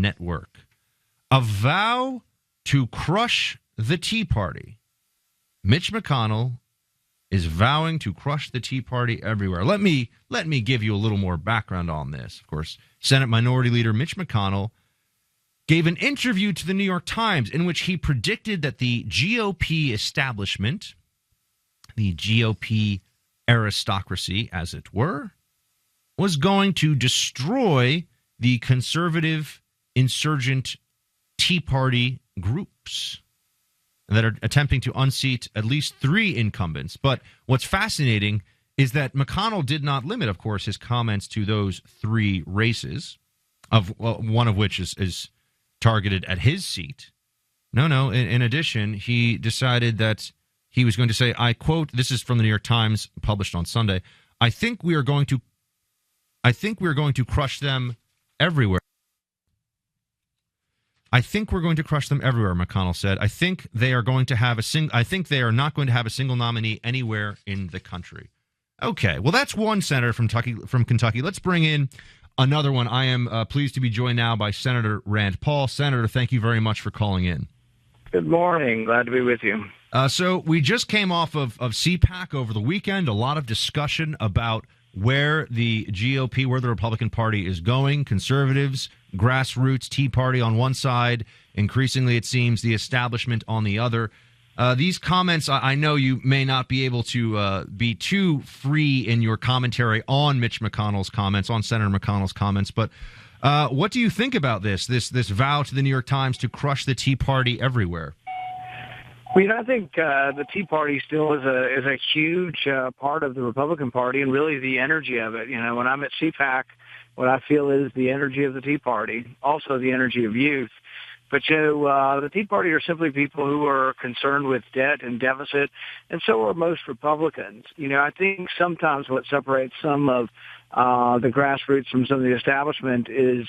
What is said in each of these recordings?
Network. A vow to crush the Tea Party. Mitch McConnell is vowing to crush the Tea Party everywhere. Let me give you a little more background on this. Of course, Senate Minority Leader Mitch McConnell gave an interview to the New York Times in which he predicted that the GOP establishment, the GOP aristocracy, as it were, was going to destroy the conservative insurgent Tea Party groups that are attempting to unseat at least 3 incumbents. But what's fascinating is that McConnell did not limit, of course, his comments to those 3 races, one of which is targeted at his seat. No. In addition, he decided that he was going to say, I quote, this is from the New York Times, published on Sunday, I think we are going to crush them everywhere. I think we're going to crush them everywhere, McConnell said. I think they are not going to have a single nominee anywhere in the country. Okay, well, that's one senator from Kentucky. Let's bring in another one. I am pleased to be joined now by Senator Rand Paul. Senator, thank you very much for calling in. Good morning. Glad to be with you. So we just came off of CPAC over the weekend. A lot of discussion about where the GOP, where the Republican Party is going. Conservatives, grassroots, Tea Party on one side. Increasingly, it seems, the establishment on the other. These comments, I know you may not be able to be too free in your commentary on Mitch McConnell's comments, on Senator McConnell's comments, but what do you think about this vow to the New York Times to crush the Tea Party everywhere? Well, I think the Tea Party still is a huge part of the Republican Party and really the energy of it. When I'm at CPAC, what I feel is the energy of the Tea Party, also the energy of youth. But, the Tea Party are simply people who are concerned with debt and deficit, and so are most Republicans. I think sometimes what separates some of the grassroots from some of the establishment is,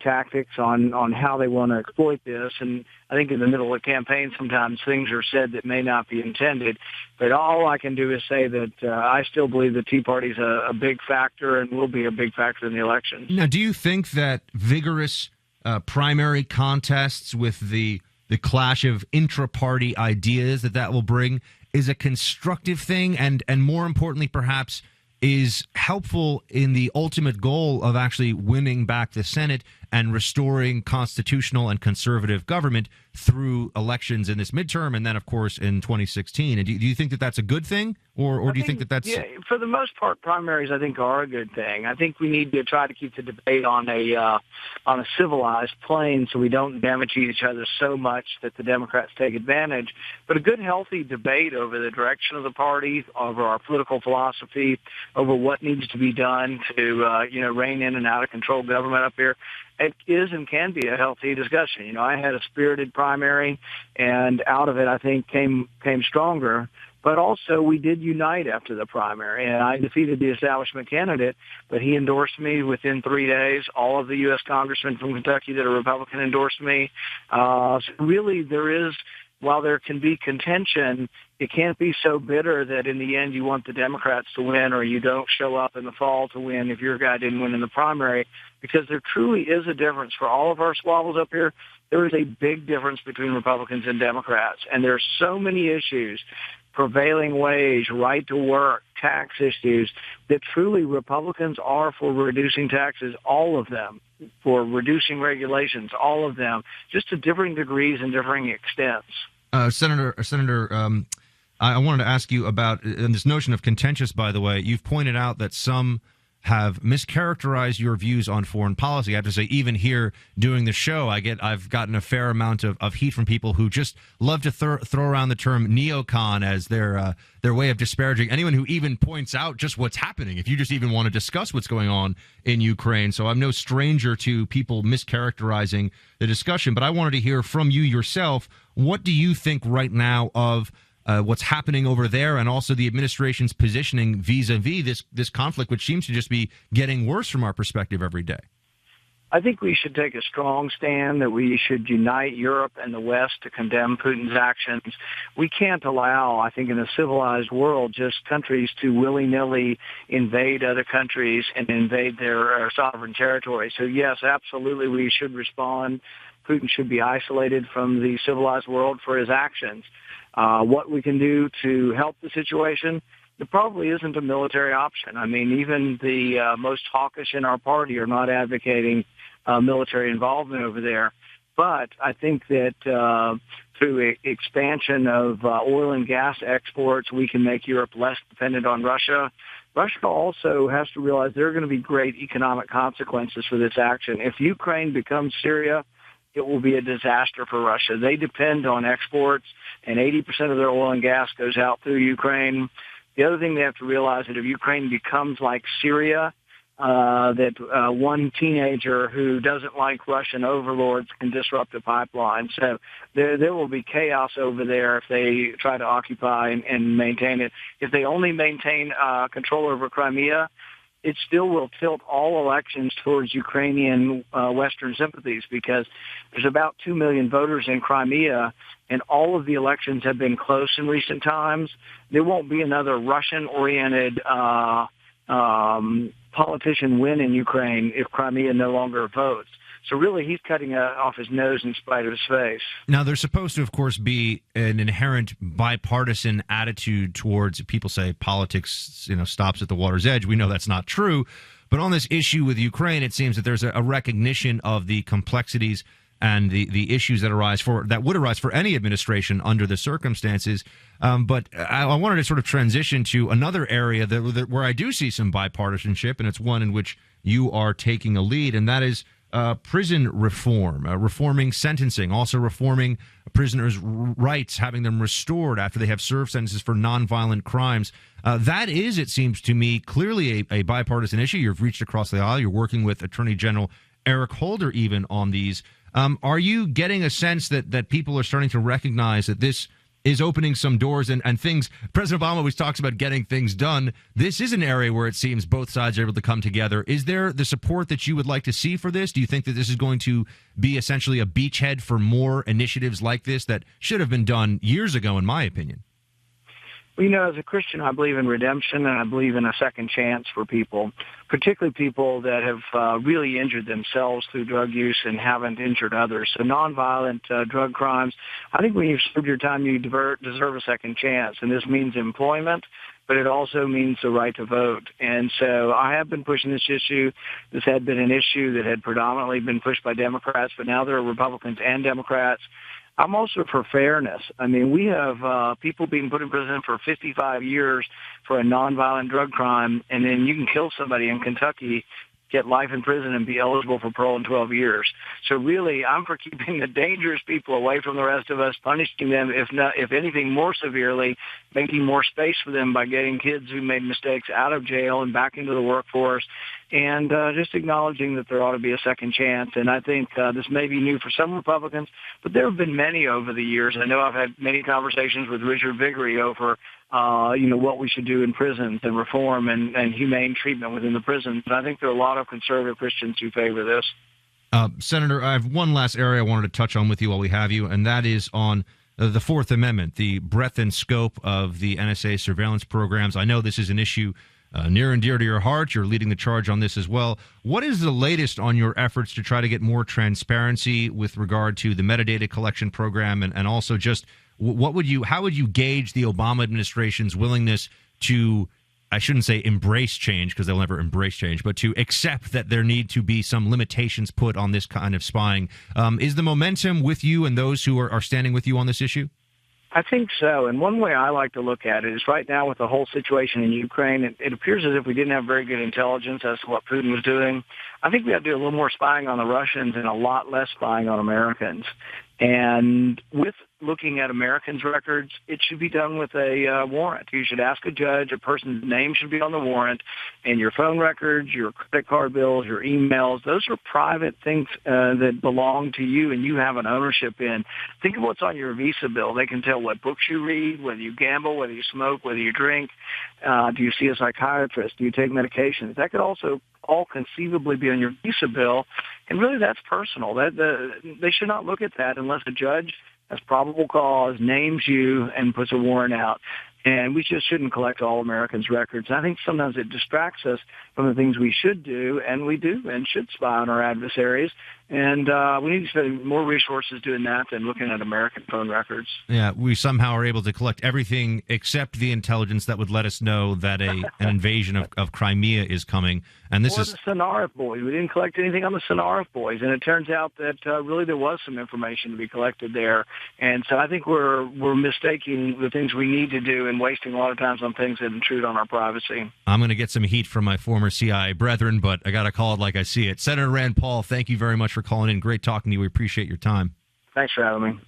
tactics on how they want to exploit this. And I think in the middle of a campaign, sometimes things are said that may not be intended. But all I can do is say that I still believe the Tea Party is a big factor and will be a big factor in the election. Now, do you think that vigorous primary contests with the clash of intra-party ideas that will bring is a constructive thing and more importantly, perhaps, is helpful in the ultimate goal of actually winning back the Senate and restoring constitutional and conservative government through elections in this midterm and then, of course, in 2016. And do you think that that's a good thing, or do you think that that's... Yeah, for the most part, primaries, I think, are a good thing. I think we need to try to keep the debate on a civilized plane so we don't damage each other so much that the Democrats take advantage. But a good, healthy debate over the direction of the party, over our political philosophy, over what needs to be done to, rein in and out of control government up here, it is and can be a healthy discussion. I had a spirited primary, and out of it, I think, came stronger. But also, we did unite after the primary, and I defeated the establishment candidate, but he endorsed me within 3 days. All of the U.S. congressmen from Kentucky that are Republican endorsed me. So really, there is, while there can be contention, it can't be so bitter that in the end you want the Democrats to win or you don't show up in the fall to win if your guy didn't win in the primary, because there truly is a difference. For all of our squabbles up here, there is a big difference between Republicans and Democrats, and there are so many issues, prevailing wage, right to work, tax issues, that truly Republicans are for reducing taxes, all of them, for reducing regulations, all of them, just to differing degrees and differing extents. Senator, I wanted to ask you about this notion of contentious, by the way. You've pointed out that some have mischaracterized your views on foreign policy. I have to say, even here doing the show, I've gotten a fair amount of heat from people who just love to throw around the term neocon as their way of disparaging anyone who even points out just what's happening, if you just even want to discuss what's going on in Ukraine. So I'm no stranger to people mischaracterizing the discussion, but I wanted to hear from you yourself. What do you think right now of what's happening over there, and also the administration's positioning vis-a-vis this conflict, which seems to just be getting worse from our perspective every day? I think we should take a strong stand that we should unite Europe and the West to condemn Putin's actions. We can't allow, I think, in a civilized world, just countries to willy-nilly invade other countries and invade their sovereign territory. So, yes, absolutely, we should respond. Putin should be isolated from the civilized world for his actions. What we can do to help the situation, there probably isn't a military option. I mean, even the most hawkish in our party are not advocating military involvement over there. But I think that through expansion of oil and gas exports, we can make Europe less dependent on Russia. Russia also has to realize there are going to be great economic consequences for this action. If Ukraine becomes Syria, it will be a disaster for Russia. They depend on exports, and 80% of their oil and gas goes out through Ukraine. The other thing they have to realize is that if Ukraine becomes like Syria, that one teenager who doesn't like Russian overlords can disrupt the pipeline. So there will be chaos over there if they try to occupy and maintain it. If they only maintain control over Crimea, it still will tilt all elections towards Ukrainian Western sympathies, because there's about 2 million voters in Crimea, and all of the elections have been close in recent times. There won't be another Russian-oriented politician win in Ukraine if Crimea no longer votes. So really, he's cutting off his nose in spite of his face. Now, there's supposed to, of course, be an inherent bipartisan attitude towards, people say politics, stops at the water's edge. We know that's not true. But on this issue with Ukraine, it seems that there's a recognition of the complexities and the issues that would arise for any administration under the circumstances. But I wanted to sort of transition to another area where I do see some bipartisanship, and it's one in which you are taking a lead, and that is prison reform, reforming sentencing, also reforming prisoners' rights, having them restored after they have served sentences for nonviolent crimes. That is, it seems to me, clearly a bipartisan issue. You've reached across the aisle. You're working with Attorney General Eric Holder even on these. Are you getting a sense that people are starting to recognize that this is opening some doors and things? President Obama always talks about getting things done. This is an area where it seems both sides are able to come together. Is there the support that you would like to see for this? Do you think that this is going to be essentially a beachhead for more initiatives like this that should have been done years ago, in my opinion? Well, as a Christian, I believe in redemption, and I believe in a second chance for people, particularly people that have really injured themselves through drug use and haven't injured others. So nonviolent drug crimes, I think when you've served your time, you deserve a second chance. And this means employment, but it also means the right to vote. And so I have been pushing this issue. This had been an issue that had predominantly been pushed by Democrats, but now there are Republicans and Democrats. I'm also for fairness. I mean, we have people being put in prison for 55 years for a nonviolent drug crime, and then you can kill somebody in Kentucky, get life in prison, and be eligible for parole in 12 years. So really, I'm for keeping the dangerous people away from the rest of us, punishing them, if anything, more severely, making more space for them by getting kids who made mistakes out of jail and back into the workforce, and just acknowledging that there ought to be a second chance. And I think this may be new for some Republicans, but there have been many over the years. I know I've had many conversations with Richard Viguerie over what we should do in prisons and reform and humane treatment within the prisons. And I think there are a lot of conservative Christians who favor this. Senator, I have one last area I wanted to touch on with you while we have you, and that is on the Fourth Amendment, the breadth and scope of the NSA surveillance programs. I know this is an issue near and dear to your heart. You're leading the charge on this as well. What is the latest on your efforts to try to get more transparency with regard to the metadata collection program, and also just how would you gauge the Obama administration's willingness to, I shouldn't say embrace change, because they'll never embrace change, but to accept that there need to be some limitations put on this kind of spying? Is the momentum with you and those who are standing with you on this issue? I think so. And one way I like to look at it is right now with the whole situation in Ukraine, it appears as if we didn't have very good intelligence as to what Putin was doing. I think we have to do a little more spying on the Russians and a lot less spying on Americans. And with looking at Americans' records, it should be done with a warrant. You should ask a judge. A person's name should be on the warrant, and your phone records, your credit card bills, your emails, those are private things that belong to you and you have an ownership in. Think of what's on your Visa bill. They can tell what books you read, whether you gamble, whether you smoke, whether you drink. Do you see a psychiatrist? Do you take medications? That could also all conceivably be on your visa bill. And really, that's personal. They should not look at that unless a judge has probable cause, names you, and puts a warrant out. And we just shouldn't collect all Americans' records. And I think sometimes it distracts us from the things we should do, and we do and should spy on our adversaries. And we need to spend more resources doing that than looking at American phone records. Yeah, we somehow are able to collect everything except the intelligence that would let us know that an invasion of Crimea is coming. And this is the Sonarev boys. We didn't collect anything on the Sonarev boys, and it turns out that really there was some information to be collected there. And so I think we're mistaking the things we need to do and wasting a lot of times on things that intrude on our privacy. I'm going to get some heat from my former CIA brethren, but I got to call it like I see it. Senator Rand Paul, thank you very much for calling in. Great talking to you. We appreciate your time. Thanks for having me.